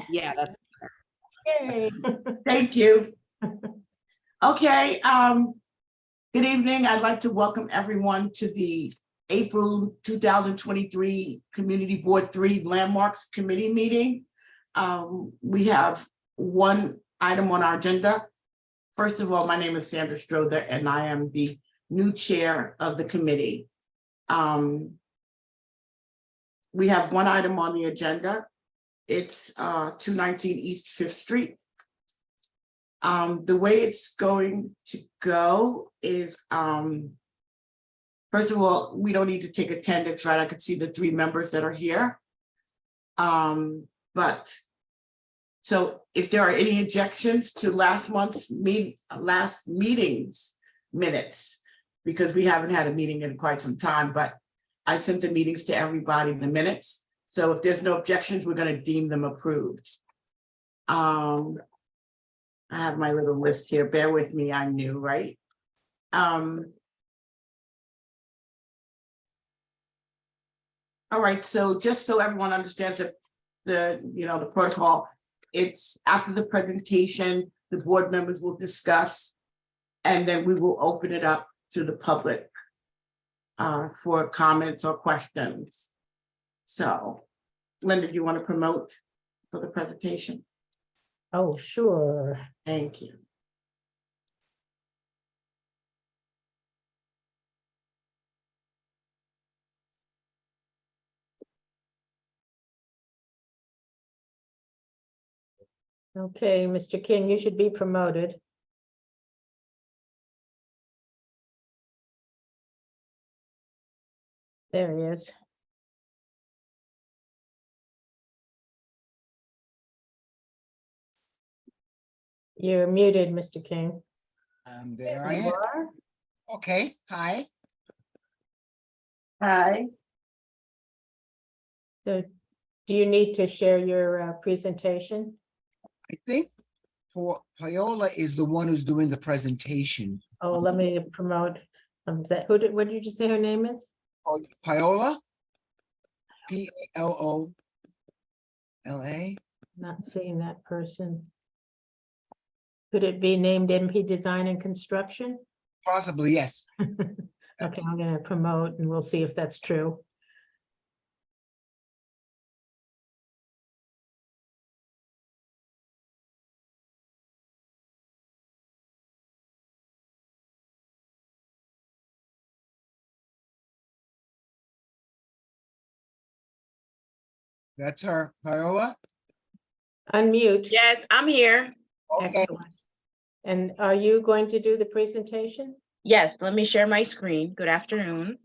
Yeah, that's Yay. Thank you. Okay, good evening. I'd like to welcome everyone to the April 2023 Community Board 3 Landmarks Committee meeting. We have one item on our agenda. First of all, my name is Sandra Strother and I am the new chair of the committee. We have one item on the agenda. It's 219 East 5th Street. The way it's going to go is, first of all, we don't need to take attendance, right? I could see the 3 members that are here. But so if there are any objections to last meeting's minutes, because we haven't had a meeting in quite some time, but I sent the meetings to everybody, the minutes. So if there's no objections, we're going to deem them approved. I have my little list here. Bear with me. I'm new, right? All right. So just so everyone understands the protocol, it's after the presentation, the board members will discuss, and then we will open it up to the public for comments or questions. So, Linda, do you want to promote for the presentation? Oh, sure. Thank you. Okay, Mr. King, you should be promoted. There he is. You're muted, Mr. King. There I You am. are? Okay, hi. Hi. So do you need to share your presentation? I think Paola is the one who's doing the presentation. Oh, let me promote. What did you say her name is? Oh, Paola? Paola? Not seeing that person. Could it be named MP Design and Construction? Possibly, yes. Okay, I'm gonna promote and we'll see if that's true. That's her, Paola? Unmute. Yes, I'm here. Okay, Excellent. And are you going to do the presentation? Yes, let me share my screen. Good afternoon.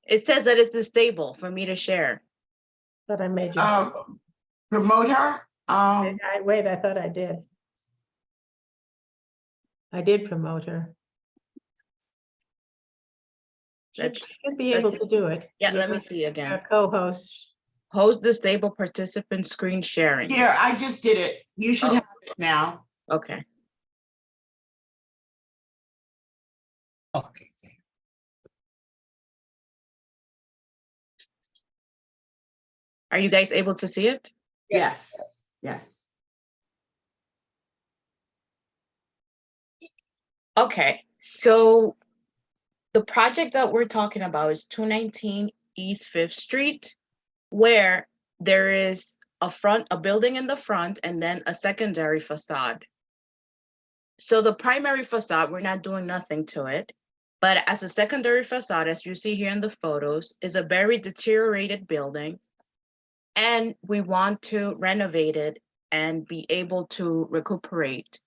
It says that it's disabled for me to share. But I made you. Promote her. Wait, I thought I did. I did promote her. That's- Should be able to do it. Yeah, let me You're see a again. co-host. Host disabled participant screen sharing. Here, I just did it. You should have it now. Okay. okay. Are you guys able to see it? Yes. Yes. Okay, so the project that we're talking about is 219 East 5th Street, where there is a building in the front and then a secondary facade. So the primary facade, we're not doing nothing to it, but as a secondary facade, as you see here in the photos, is a very deteriorated building. And we want to renovate it and be able to recuperate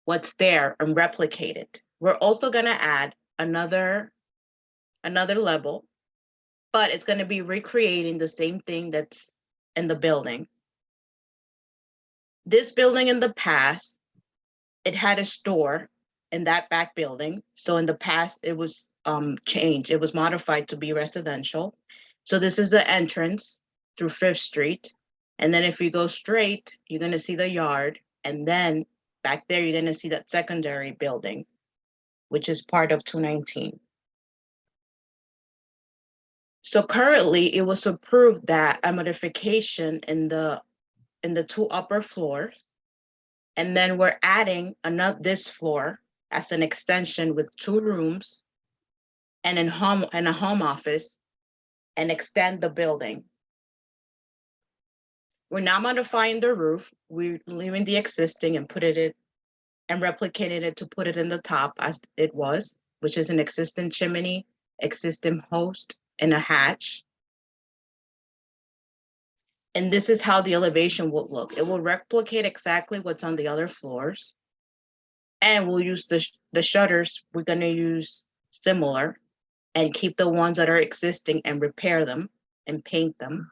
what's there and replicate it. We're also gonna add another level, but it's gonna be recreating the same thing that's in the building. This building in the past, it had a store in that back building. So in the past, it was changed. It was modified to be residential. So this is the entrance through 5th Street. And then if you go straight, you're gonna see the yard. And then back there, you're gonna see that secondary building, which is part of 219. So currently, it was approved that a modification in the two upper floors. And then we're adding this floor as an extension with 2 rooms and a home office, and extend the building. We're not modifying the roof. We're leaving the existing and replicating it to put it in the top as it was, which is an existing chimney, existing host, and a hatch. And this is how the elevation will look. It will replicate exactly what's on the other floors. And we'll use the shutters. We're gonna use similar and keep the ones that are existing and repair them and paint them.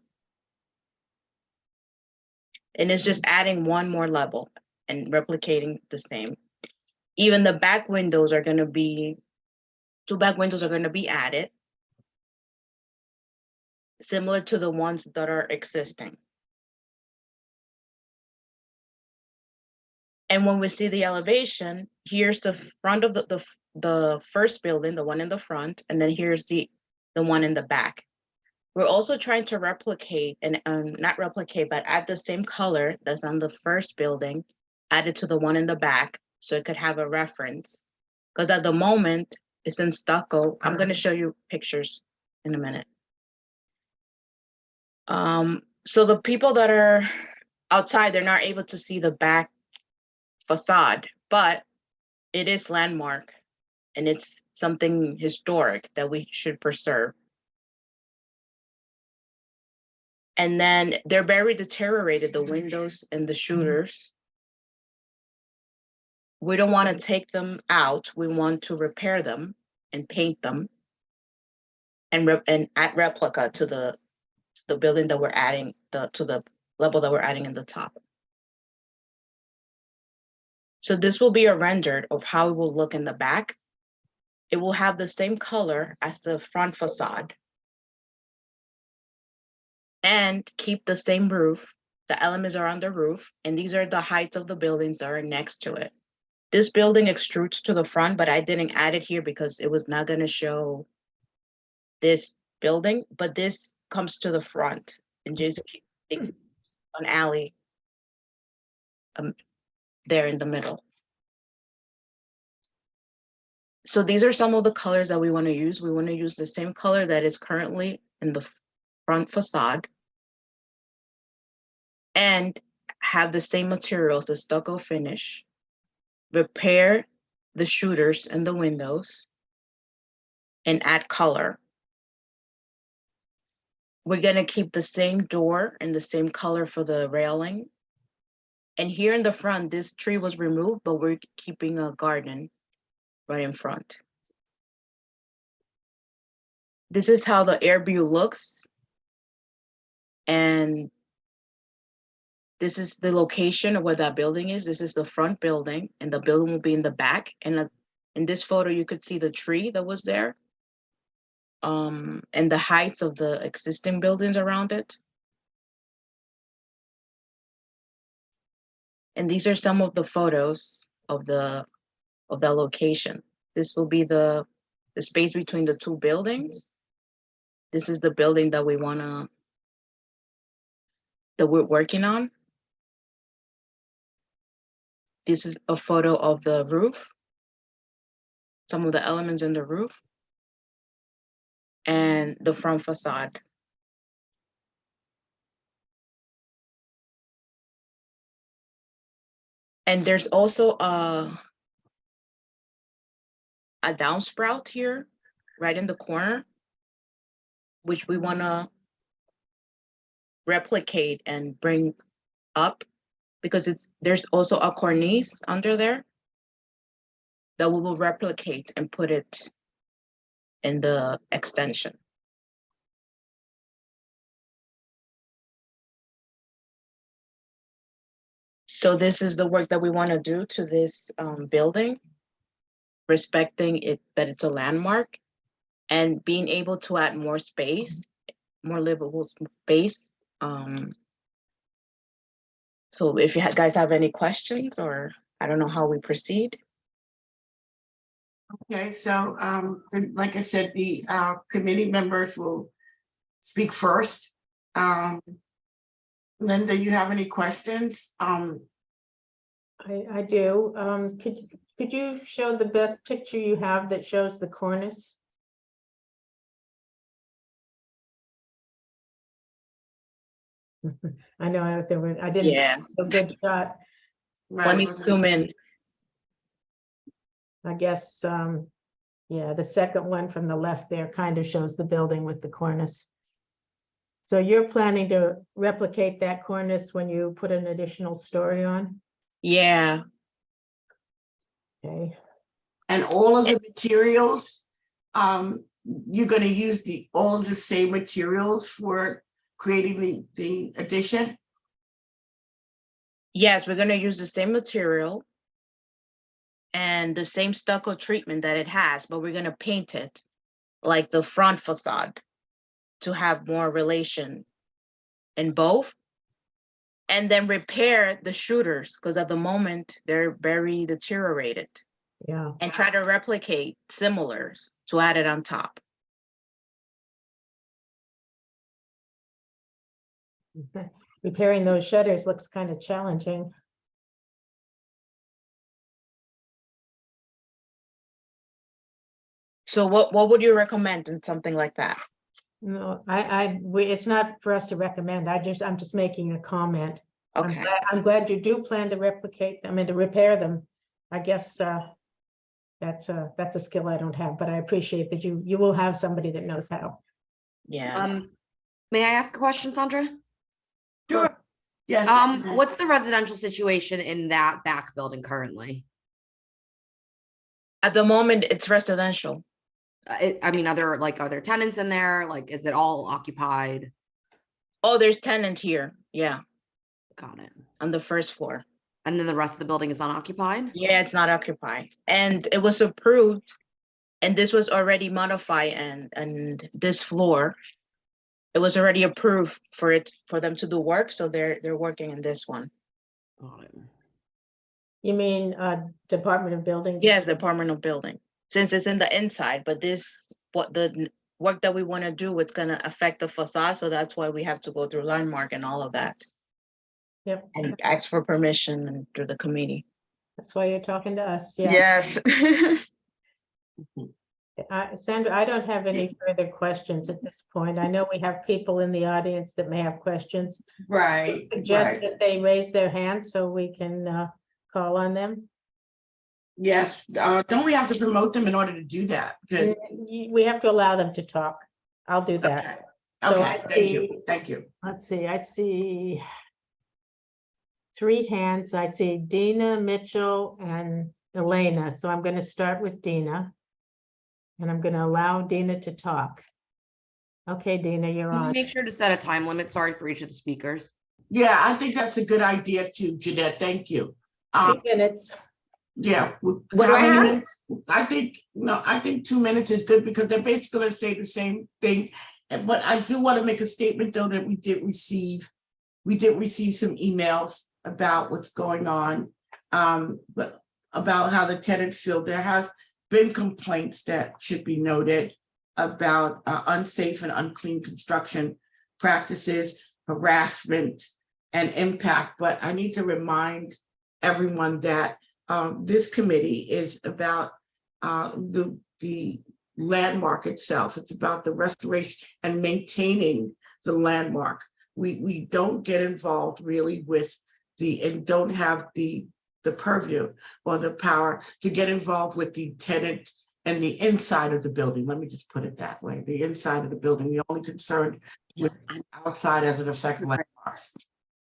And it's just adding one more level and replicating the same. Even the back windows are gonna be, 2 back windows are gonna be added, similar to the ones that are existing. And when we see the elevation, here's the front of the first building, the one in the front, and then here's the one in the back. We're also trying to replicate, and not replicate, but add the same color that's on the first building, added to the one in the back, so it could have a reference. Because at the moment, it's in stucco. I'm gonna show you pictures in a minute. So the people that are outside, they're not able to see the back facade, but it is landmark and it's something historic that we should preserve. And then they're very deteriorated, the windows and the shooters. We don't want to take them out. We want to repair them and paint them and add replica to the building that we're adding, to the level that we're adding in the top. So this will be a render of how it will look in the back. It will have the same color as the front facade and keep the same roof. The elements are on the roof, and these are the heights of the buildings that are next to it. This building extrudes to the front, but I didn't add it here because it was not going to show this building, but this comes to the front and just an alley there in the middle. So these are some of the colors that we want to use. We want to use the same color that is currently in the front facade and have the same materials, the stucco finish, repair the shooters and the windows, and add color. We're going to keep the same door and the same color for the railing. And here in the front, this tree was removed, but we're keeping a garden right in front. This is how the air view looks. And this is the location of where that building is. This is the front building, and the building will be in the back. And in this photo, you could see the tree that was there. And the heights of the existing buildings around it. And these are some of the photos of the location. This will be the space between the 2 buildings. This is the building that we're working on. This is a photo of the roof, some of the elements in the roof, and the front facade. And there's also a downsprout here, right in the corner, which we want to replicate and bring up, because there's also a cornice under there that we will replicate and put it in the extension. So this is the work that we want to do to this building, respecting it, that it's a landmark, and being able to add more space, more livable space. So if you guys have any questions, or I don't know how we proceed. Okay, so like I said, the committee members will speak first. Linda, you have any questions? I do. Could you show the best picture you have that shows the cornice? I know I didn't see Yeah, a good shot. let me zoom in. I guess, yeah, the second one from the left there kind of shows the building with the cornice. So you're planning to replicate that cornice when you put an additional story on? Yeah, Okay, And all of the materials, you're gonna use all of the same materials for creating the addition? yes, we're gonna use the same material and the same stucco treatment that it has, but we're gonna paint it like the front facade to have more relation in both. And then repair the shooters, because at the moment they're very deteriorated, yeah. and try to replicate similars to add it on top. Repairing those shutters looks kind of challenging. So what would you recommend in something like that? No, it's not for us to recommend. I'm just making a comment. Okay, I'm glad you do plan to replicate them and to repair them. I guess that's a skill I don't have, but I appreciate that you will have somebody that knows how. yeah. May I ask a question, Sandra? Sure. Yes. What's the residential situation in that back building currently? At the moment, it's residential. I mean, are there tenants in there? Like, is it all occupied? Oh, there's tenant here, yeah, Got it. on the first floor. And then the rest of the building is unoccupied? Yeah, it's not occupied, and it was approved, and this was already modified, and this floor, it was already approved for them to do work, so they're working in this one. Got it. You mean Department of Building? Yes, the Department of Building, since it's in the inside, but what the work that we want to do, it's gonna affect the facade, so that's why we have to go through landmark and all of that, Yep, and ask for permission and through the committee. that's why you're talking to us. Yeah. Yes. Sandra, I don't have any further questions at this point. I know we have people in the audience that may have questions. Right, Suggest right. that they raise their hand so we can call on them. Yes, don't we have to promote them in order to do that? Good. We have to allow them to talk. I'll do that. Okay, So okay, I thank see- you, thank you. Let's see, I see 3 hands. I see Dina, Mitchell, and Elena. So I'm going to start with Dina. And I'm going to allow Dina to talk. Okay, Dina, you're Can you on. make sure to set a time limit, sorry, for each of the speakers? Yeah, I think that's a good idea too, Jeanette, thank you. 2 minutes. Yeah. What do how I many have? minutes? I think 2 minutes is good because they're basically gonna say the same thing. But I do want to make a statement though that we did receive some emails about what's going on. But about how the tenants feel. There has been complaints that should be noted about unsafe and unclean construction practices, harassment, and impact. But I need to remind everyone that this committee is about the landmark itself. It's about the restoration and maintaining the landmark. We don't get involved really with and don't have the purview or the power to get involved with the tenant and the inside of the building. Let me just put it that way. The inside of the building, we're only concerned with outside as it affects landmarks.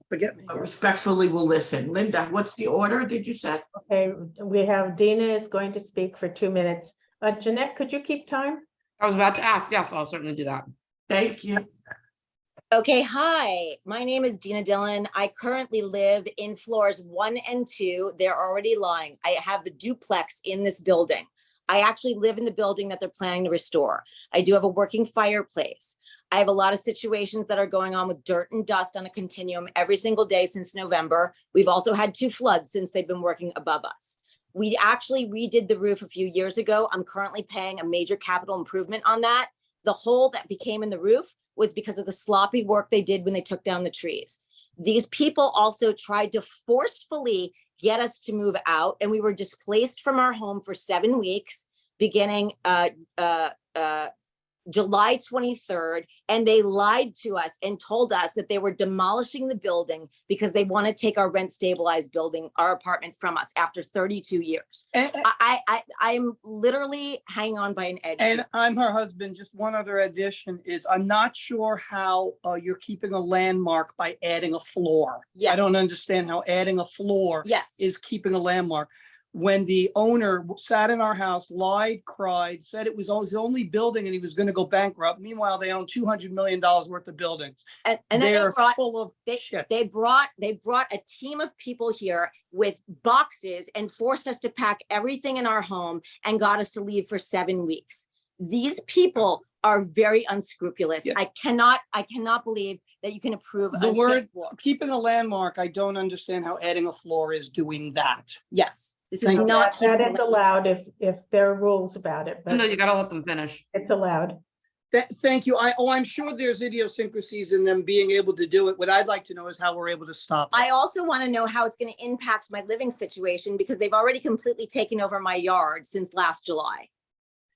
Forget me. But respectfully, we'll listen. Linda, what's the order, did you say? Okay, we have Dina is going to speak for 2 minutes. Jeanette, could you keep time? I was about to ask, yes, I'll certainly do that. Thank you. Okay, hi, my name is Dina Dillon. I currently live in floors 1 and 2. They're already lying. I have a duplex in this building. I actually live in the building that they're planning to restore. I do have a working fireplace. I have a lot of situations that are going on with dirt and dust on a continuum every single day since November. We've also had 2 floods since they've been working above us. We actually redid the roof a few years ago. I'm currently paying a major capital improvement on that. The hole that became in the roof was because of the sloppy work they did when they took down the trees. These people also tried to forcefully get us to move out, and we were displaced from our home for 7 weeks, beginning July 23rd, and they lied to us and told us that they were demolishing the building because they want to take our rent stabilized building, our apartment, from us after 32 years. And, I am literally hanging on by an edge. and here. I'm her husband. Just one other addition is I'm not sure how you're keeping a landmark by adding a floor. I Yes. don't understand how adding a floor Yes. is keeping a landmark. When the owner sat in our house, lied, cried, said it was his only building and he was going to go bankrupt. Meanwhile, they own $200 million worth of buildings. And then they They're brought full of they, shit. they brought a team of people here with boxes and forced us to pack everything in our home and got us to leave for 7 weeks. These people are very unscrupulous. Yeah. I cannot believe that you can approve The a word fifth floor. keeping a landmark, I don't understand how adding a floor is doing that. Yes, this is Thank you. not. That keeping is the- allowed if there are rules about it, No, but you gotta let them finish. it's allowed. Thank you. I'm sure there's idiosyncrasies in them being able to do it. What I'd like to know is how we're able to stop it. I also want to know how it's going to impact my living situation because they've already completely taken over my yard since last July.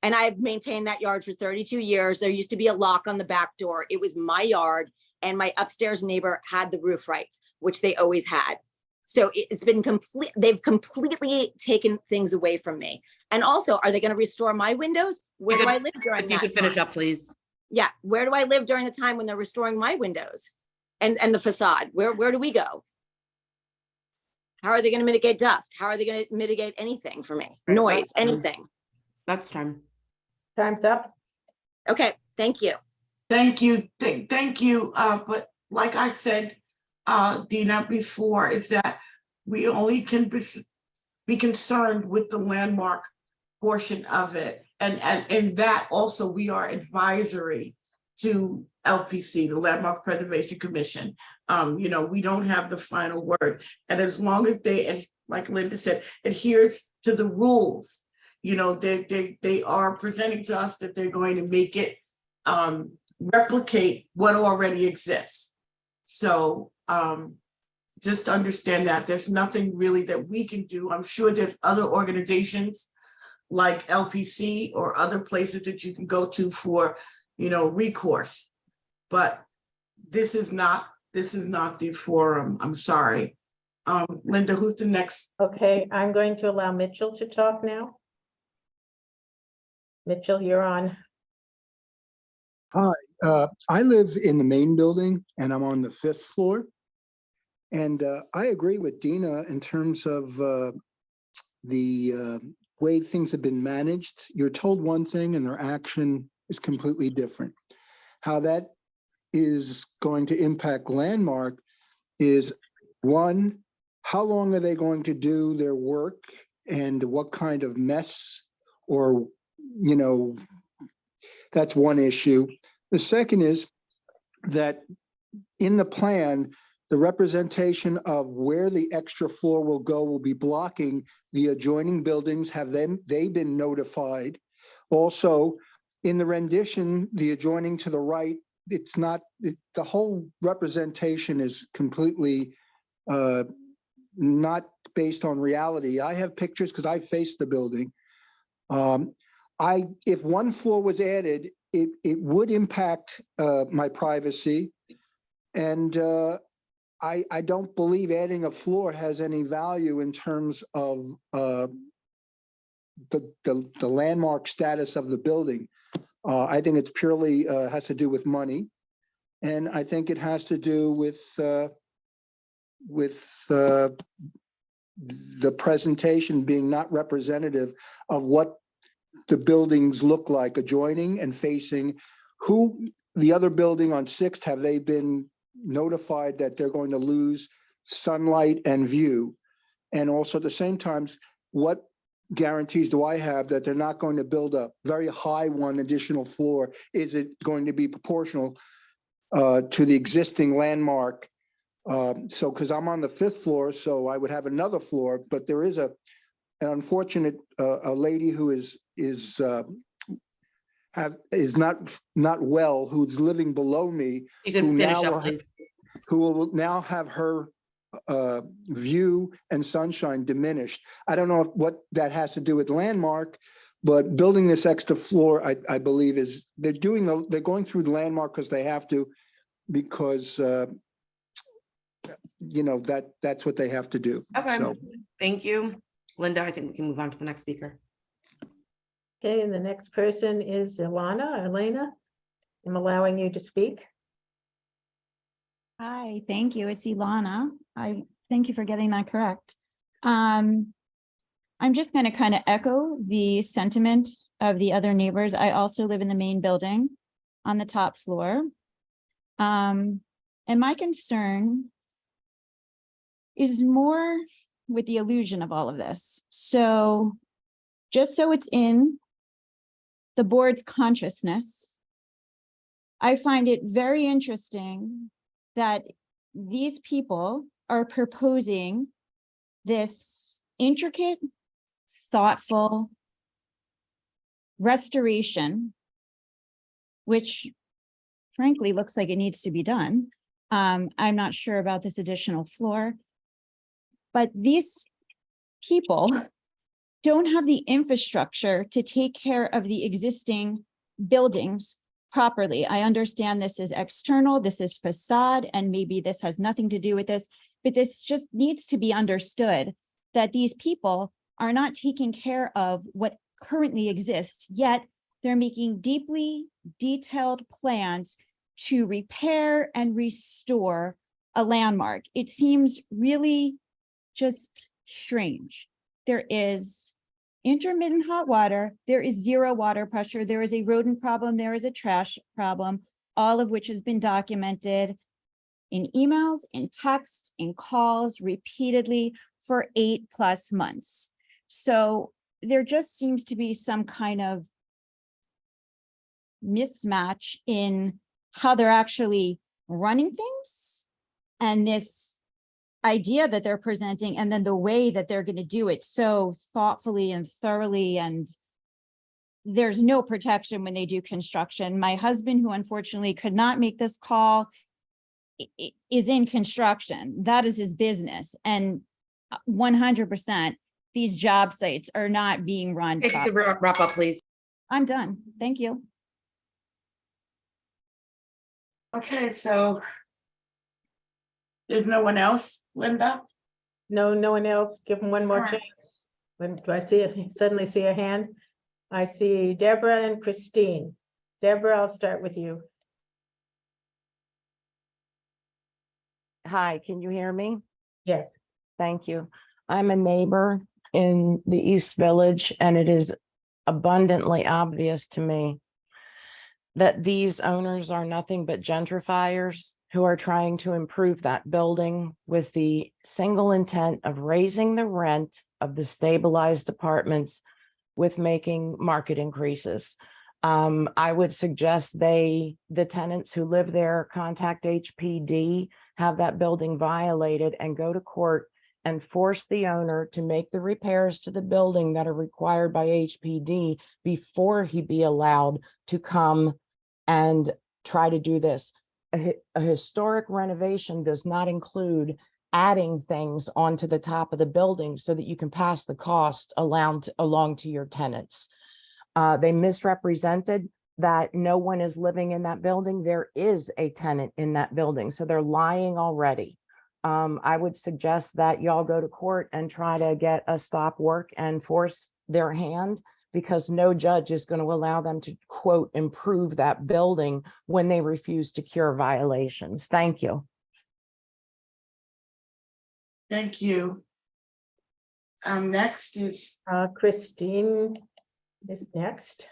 And I've maintained that yard for 32 years. There used to be a lock on the back door. It was my yard, and my upstairs neighbor had the roof rights, which they always had. So it's been complete. They've completely taken things away from me. And also, are they going to restore my windows? Where do I live during If you that could finish time? up, please. Yeah, where do I live during the time when they're restoring my windows and the facade? Where do we go? How are they going to mitigate dust? How are they going to mitigate anything for me? Right, Noise, that's- anything? That's time. Time's up. Okay, thank you. Thank you, thank you, but like I said, Dina, before, is that we only can be concerned with the landmark portion of it. And in that also, we are advisory to LPC, the Landmark Preservation Commission. We don't have the final word. And as long as they, and like Linda said, adheres to the rules, they are presenting to us that they're going to make it replicate what already exists. So just understand that there's nothing really that we can do. I'm sure there's other organizations like LPC or other places that you can go to for, recourse. But this is not the forum. I'm sorry. Linda, who's the next? Okay, I'm going to allow Mitchell to talk now. Mitchell, you're on. I live in the main building and I'm on the 5th floor. And I agree with Dina in terms of the way things have been managed. You're told one thing and their action is completely different. How that is going to impact Landmark is, one, how long are they going to do their work and what kind of mess or, that's one issue. The second is that in the plan, the representation of where the extra floor will go will be blocking the adjoining buildings. Have they been notified? Also, in the rendition, the adjoining to the right, it's not, the whole representation is completely not based on reality. I have pictures because I faced the building. If one floor was added, it would impact my privacy. And I don't believe adding a floor has any value in terms of the landmark status of the building. I think it's purely has to do with money. And I think it has to do with the presentation being not representative of what the buildings look like adjoining and facing. Who, the other building on 6th, have they been notified that they're going to lose sunlight and view? And also at the same time, what guarantees do I have that they're not going to build a very high one additional floor? Is it going to be proportional to the existing landmark? So, because I'm on the 5th floor, so I would have another floor, but there is an unfortunate a lady who is not well, who's living below me, You who can finish now up, will please. who will now have her view and sunshine diminished. I don't know what that has to do with Landmark, but building this extra floor, I believe they're going through the Landmark because they have to, because that's what they have to do. Okay, So, thank you. Linda, I think we can move on to the next speaker. Okay, and the next person is Elena. I'm allowing you to speak. Hi, thank you. It's Ilana. I thank you for getting that correct. I'm just going to kind of echo the sentiment of the other neighbors. I also live in the main building on the top floor. And my concern is more with the illusion of all of this. So just so it's in the board's consciousness, I find it very interesting that these people are proposing this intricate, thoughtful restoration, which frankly looks like it needs to be done. I'm not sure about this additional floor, but these people don't have the infrastructure to take care of the existing buildings properly. I understand this is external, this is facade, and maybe this has nothing to do with this, but this just needs to be understood that these people are not taking care of what currently exists, yet they're making deeply detailed plans to repair and restore a landmark. It seems really just strange. There is intermittent hot water, there is zero water pressure, there is a rodent problem, there is a trash problem, all of which has been documented in emails, in texts, in calls repeatedly for 8+ months. So there just seems to be some kind of mismatch in how they're actually running things and this idea that they're presenting, and then the way that they're going to do it so thoughtfully and thoroughly, and there's no protection when they do construction. My husband, who unfortunately could not make this call, is in construction. That is his business, and 100% these job sites are not being run If you could properly. wrap up, please. I'm done. Thank you. Okay, so there's no one else, Linda? No, no one else. Give them one more All right. chance. When do I see it? Suddenly see a hand? I see Deborah and Christine. Deborah, I'll start with you. Hi, can you hear me? Yes. Thank you. I'm a neighbor in the East Village, and it is abundantly obvious to me that these owners are nothing but gentrifiers who are trying to improve that building with the single intent of raising the rent of the stabilized apartments with making market increases. I would suggest the tenants who live there contact HPD, have that building violated, and go to court and force the owner to make the repairs to the building that are required by HPD before he be allowed to come and try to do this. A historic renovation does not include adding things onto the top of the building so that you can pass the cost along to your tenants. They misrepresented that no one is living in that building. There is a tenant in that building, so they're lying already. I would suggest that y'all go to court and try to get a stop work and force their hand, because no judge is going to allow them to, quote, improve that building when they refuse to cure violations. Thank you. Thank you. Next is, Christine is next.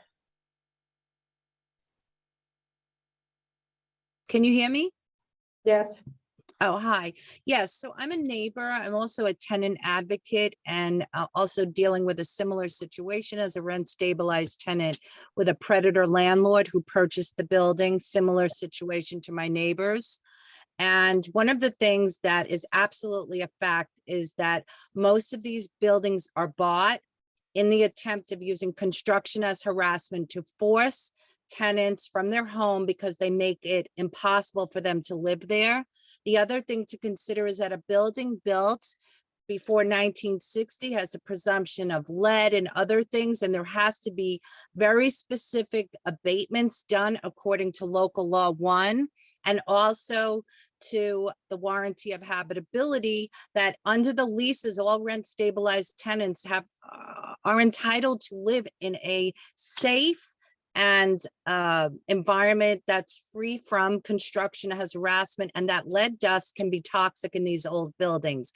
Can you hear me? Yes. Oh, hi. Yes, so I'm a neighbor. I'm also a tenant advocate, and also dealing with a similar situation as a rent stabilized tenant with a predator landlord who purchased the building, similar situation to my neighbors. And one of the things that is absolutely a fact is that most of these buildings are bought in the attempt of using construction as harassment to force tenants from their home because they make it impossible for them to live there. The other thing to consider is that a building built before 1960 has a presumption of lead and other things, and there has to be very specific abatements done according to local law 1, and also to the warranty of habitability, that under the leases, all rent stabilized tenants are entitled to live in a safe and environment that's free from construction harassment, and that lead dust can be toxic in these old buildings.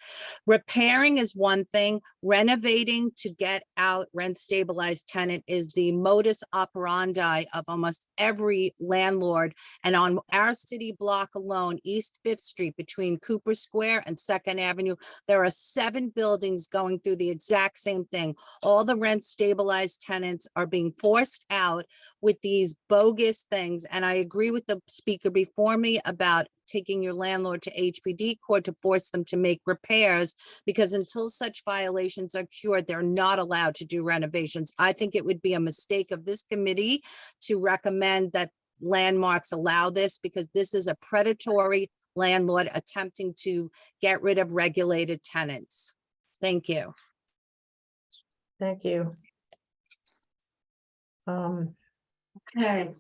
Repairing is one thing, renovating to get out rent stabilized tenant is the modus operandi of almost every landlord. And on our city block alone, East 5th Street between Cooper Square and 2nd Avenue, there are 7 buildings going through the exact same thing. All the rent stabilized tenants are being forced out with these bogus things. And I agree with the speaker before me about taking your landlord to HPD court to force them to make repairs, because until such violations are cured, they're not allowed to do renovations. I think it would be a mistake of this committee to recommend that landmarks allow this, because this is a predatory landlord attempting to get rid of regulated tenants. Thank you. Thank you. Okay.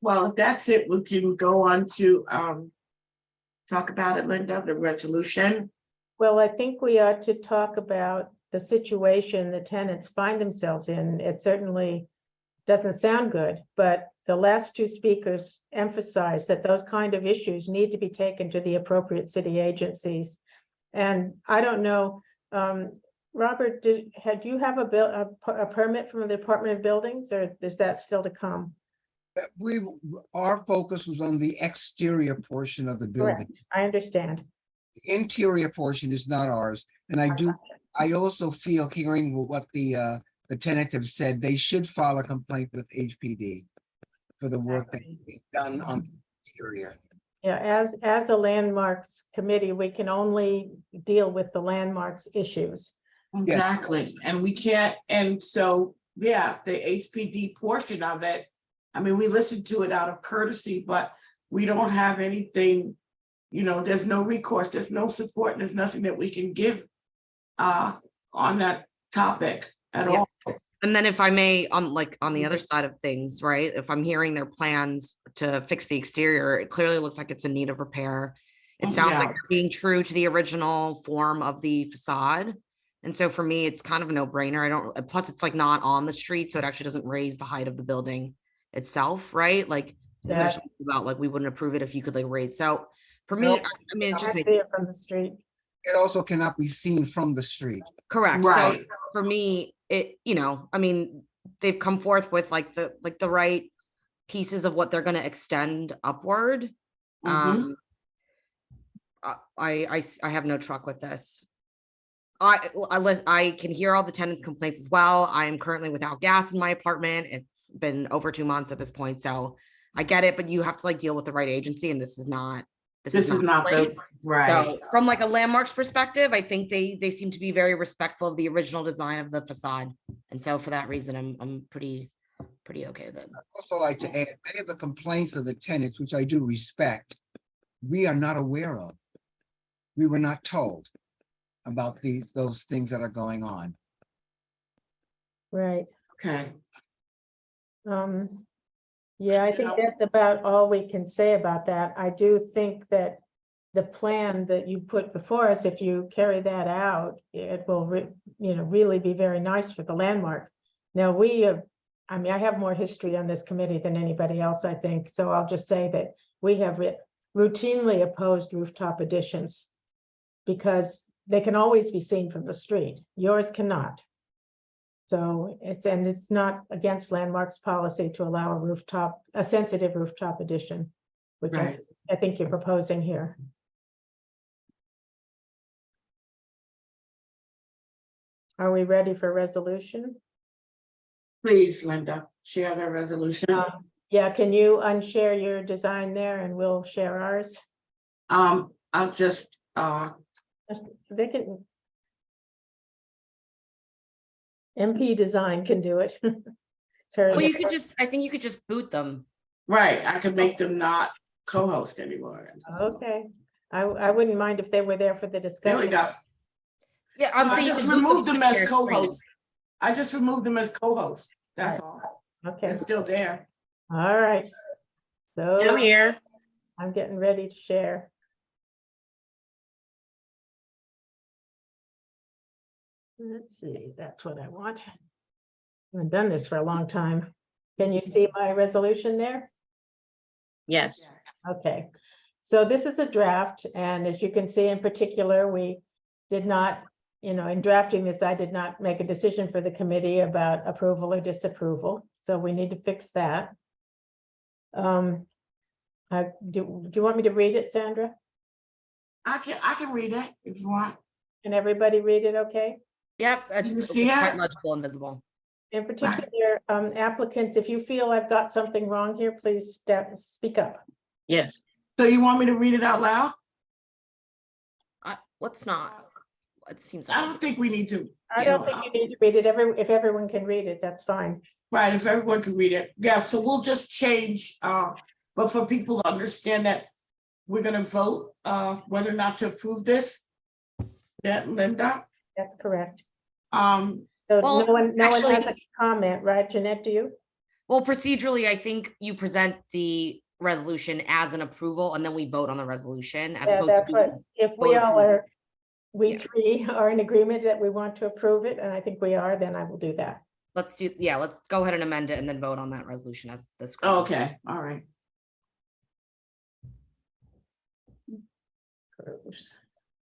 Well, if that's it, we can go on to talk about it, Linda, the resolution. Well, I think we ought to talk about the situation the tenants find themselves in. It certainly doesn't sound good, but the last 2 speakers emphasized that those kind of issues need to be taken to the appropriate city agencies. And I don't know, Robert, do you have a permit from the Department of Buildings, or is that still to come? Our focus was on the exterior portion of the building. Correct. I understand. The interior portion is not ours. And I also feel, hearing what the tenants have said, they should file a complaint with HPD for the work that's being done on the interior. Yeah, as a landmarks committee, we can only deal with the landmarks issues. Exactly. And we can't, and so, yeah, the HPD portion of it, I mean, we listened to it out of courtesy, but we don't have anything, you know, there's no recourse, there's no support, and there's nothing that we can give on that topic at Yeah. all. And then if I may, on the other side of things, right? If I'm hearing their plans to fix the exterior, it clearly looks like it's in need of repair. It sounds like Yeah. they're being true to the original form of the facade. And so for me, it's kind of a no-brainer. Plus it's like not on the street, so it actually doesn't raise the height of the building itself, right? Like, isn't there something about like we wouldn't approve it if you could like raise. So for me, Well, I mean, it I just makes see it from the street. It also cannot be seen from the street. correct. Right. So for me, I mean, they've come forth with like the right pieces of what they're going to extend upward. Mhm. I have no truck with this. I can hear all the tenants' complaints as well. I am currently without gas in my apartment. It's been over 2 months at this point, so I get it. But you have to like deal with the right agency, and this is not. This is not the place. the, right. So from like a landmarks perspective, I think they seem to be very respectful of the original design of the facade, and so for that reason, I'm pretty okay with it. I'd also like to add, many of the complaints of the tenants, which I do respect, we are not aware of. We were not told about those things that are going on. Right. Okay. Yeah, I think that's about all we can say about that. I do think that the plan that you put before us, if you carry that out, it will really be very nice for the landmark. Now I mean, I have more history on this committee than anybody else, I think. So I'll just say that we have routinely opposed rooftop additions because they can always be seen from the street. Yours cannot. So it's not against landmarks policy to allow a sensitive rooftop addition, which Right. I think you're proposing here. Are we ready for resolution? Please, Linda, share the resolution. Yeah, can you unshare your design there and we'll share ours? I'll just, They can. MP Design can do it. her. Well, you could just, I think you could just boot them. Right, I could make them not co-host anymore. Okay, I wouldn't mind if they were there for the There discussion. we go. Yeah, I'd say I you just could boot removed to them as share screen. co-hosts. I just removed them as co-hosts. That's all. Okay, They're still there. all right. So I'm here. I'm getting ready to share. Let's see, that's what I want. I haven't done this for a long time. Can you see my resolution there? Yes. Okay, so this is a draft, and as you can see in particular, we did not, in drafting this, I did not make a decision for the committee about approval or disapproval, so we need to fix that. Do you want me to read it, Sandra? I can read it if you want. Can everybody read it okay? Yep, You it's see quite it? legible and visible. In particular, applicants, if you feel I've got something wrong here, please speak up. Yes. So you want me to read it out loud? Let's not. It seems I like, don't think we need to. I don't think you need to read it. If everyone can read it, that's fine. Right, if everyone can read it. Yeah, so we'll just change, but for people to understand that we're gonna vote, whether or not to approve this. That Linda, That's correct. um, So Well, no one has a actually- comment, right? Jeanette, do you? well, procedurally, I think you present the resolution as an approval and then we vote on the resolution as Yeah, opposed that's to. what, doing- if we vote all approval. are, we Yeah. three are in agreement that we want to approve it, and I think we are, then I will do that. Let's go ahead and amend it and then vote on that resolution as this. okay, all right.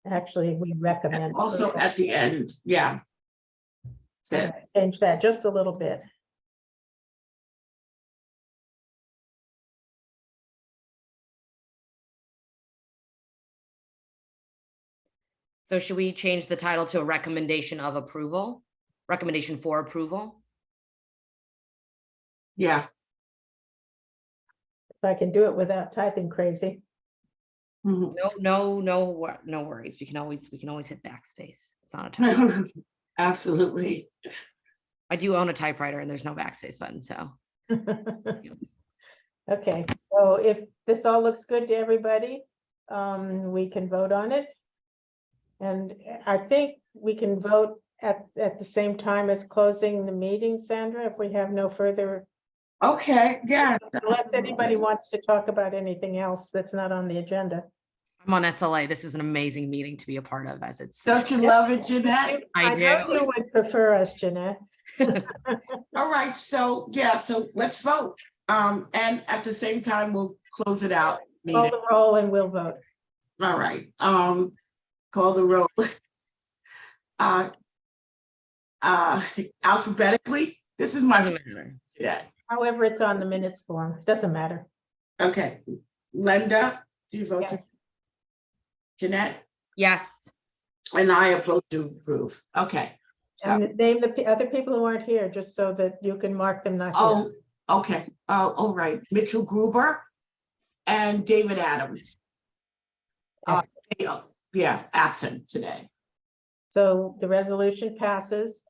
Actually, we recommend. Also approval. at the end, yeah. That's it. Change that just a little bit. So should we change the title to a recommendation of approval? Recommendation for approval? Yeah, If I can do it without typing crazy. mhm. No worries. We can always hit backspace. It's not a typo. Absolutely. I do own a typewriter and there's no backspace button, so. Okay, so if this all looks good to everybody, we can vote on it. And I think we can vote at the same time as closing the meeting, Sandra, if we have no further, Okay, yeah. unless anybody wants to talk about anything else that's not on the agenda. I'm on SLA. This is an amazing meeting to be a part of as it's. Don't you love it, Jeanette? I know do. you would prefer us, Jeanette. All right, so, yeah, so let's vote. And at the same time, we'll close it out. Call meeting. the roll and we'll vote. All right, call the roll. Alphabetically, this is my, Doesn't matter. yeah, However, it's on the minutes form, doesn't matter. okay. Linda, do you vote? Yes. Jeanette, Yes, and I approach to approve. Okay. So, And name the other people who aren't here, just so that you can mark them not here. oh, okay, all right, Mitchell Gruber and David Adams. Yeah, absent today. So the resolution passes.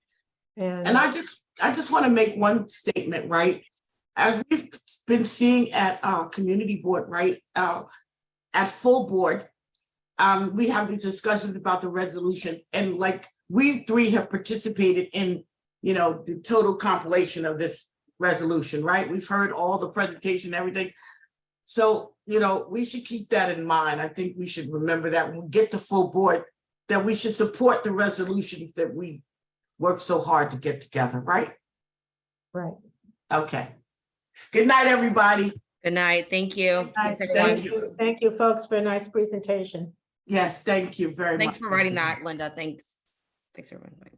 And And I just want to make one statement, right? As we've been seeing at community board, right, at full board, we have these discussions about the resolution, and like we three have participated in, the total compilation of this resolution, right? We've heard all the presentation, everything. So, we should keep that in mind. I think we should remember that when we get to full board, that we should support the resolutions that we worked so hard to get together, right? right. Okay. Good night, everybody. good night. Thank you. Thanks, Thank everyone. you. Thank you, folks, for a nice presentation. Yes, thank you very much. Thanks for writing that, Linda. Thanks. Thanks, everyone. Bye.